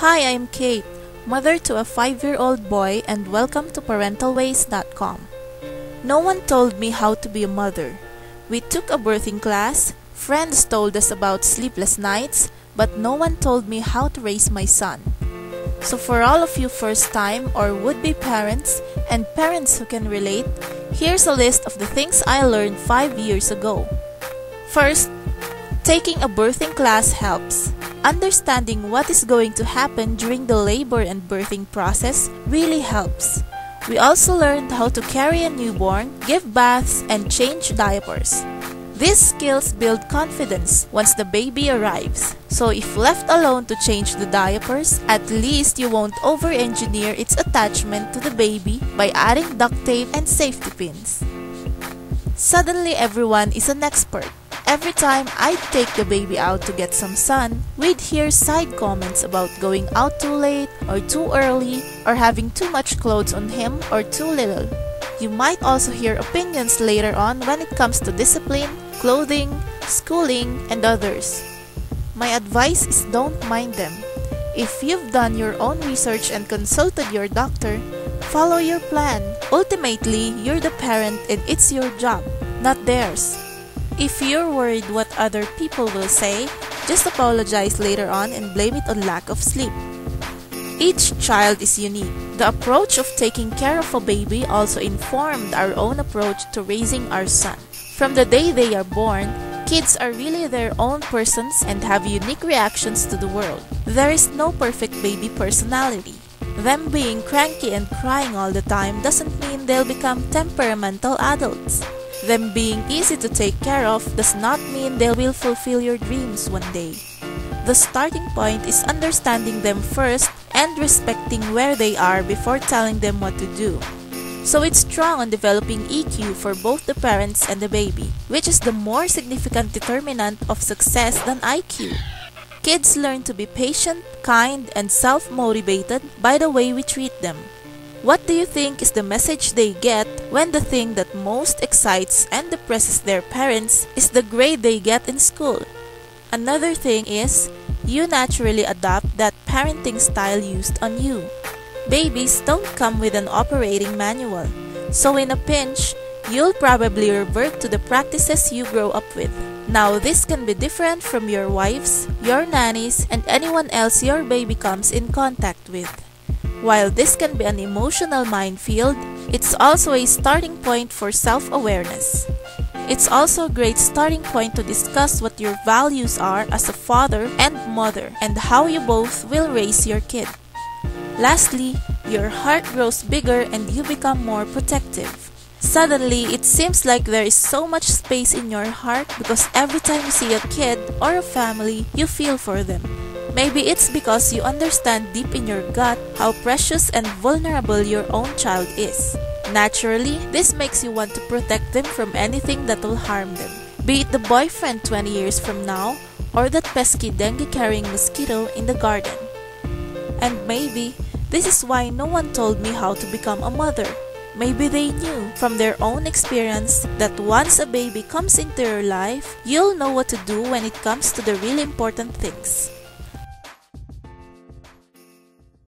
Hi, I'm Kate, mother to a 5-year-old boy, and welcome to ParentalWays.com. No one told me how to be a mother. We took a birthing class, friends told us about sleepless nights, but no one told me how to raise my son. So for all of you first-time or would-be parents and parents who can relate, here's a list of the things I learned 5 years ago. First, taking a birthing class helps. Understanding what is going to happen during the labor and birthing process really helps. We also learned how to carry a newborn, give baths, and change diapers. These skills build confidence once the baby arrives. So if left alone to change the diapers, at least you won't over-engineer its attachment to the baby by adding duct tape and safety pins. Suddenly everyone is an expert. Every time I'd take the baby out to get some sun, we'd hear side comments about going out too late or too early or having too much clothes on him or too little. You might also hear opinions later on when it comes to discipline, clothing, schooling, and others. My advice is don't mind them. If you've done your own research and consulted your doctor, follow your plan. Ultimately, you're the parent and it's your job, not theirs. If you're worried what other people will say, just apologize later on and blame it on lack of sleep. Each child is unique. The approach of taking care of a baby also informed our own approach to raising our son. From the day they are born, kids are really their own persons and have unique reactions to the world. There is no perfect baby personality. Them being cranky and crying all the time doesn't mean they'll become temperamental adults. Them being easy to take care of does not mean they will fulfill your dreams one day. The starting point is understanding them first and respecting where they are before telling them what to do. So it's strong on developing EQ for both the parents and the baby, which is the more significant determinant of success than IQ. Kids learn to be patient, kind, and self-motivated by the way we treat them. What do you think is the message they get when the thing that most excites and depresses their parents is the grade they get in school? Another thing is, you naturally adopt that parenting style used on you. Babies don't come with an operating manual, so in a pinch, you'll probably revert to the practices you grow up with. Now this can be different from your wives, your nannies, and anyone else your baby comes in contact with. While this can be an emotional minefield, it's also a starting point for self-awareness. It's also a great starting point to discuss what your values are as a father and mother and how you both will raise your kid. Lastly, your heart grows bigger and you become more protective. Suddenly, it seems like there is so much space in your heart because every time you see a kid or a family, you feel for them. Maybe it's because you understand deep in your gut how precious and vulnerable your own child is. Naturally, this makes you want to protect them from anything that will harm them. Be it the boyfriend 20 years from now or that pesky dengue-carrying mosquito in the garden. And maybe this is why no one told me how to become a mother. Maybe they knew from their own experience that once a baby comes into your life, you'll know what to do when it comes to the really important things.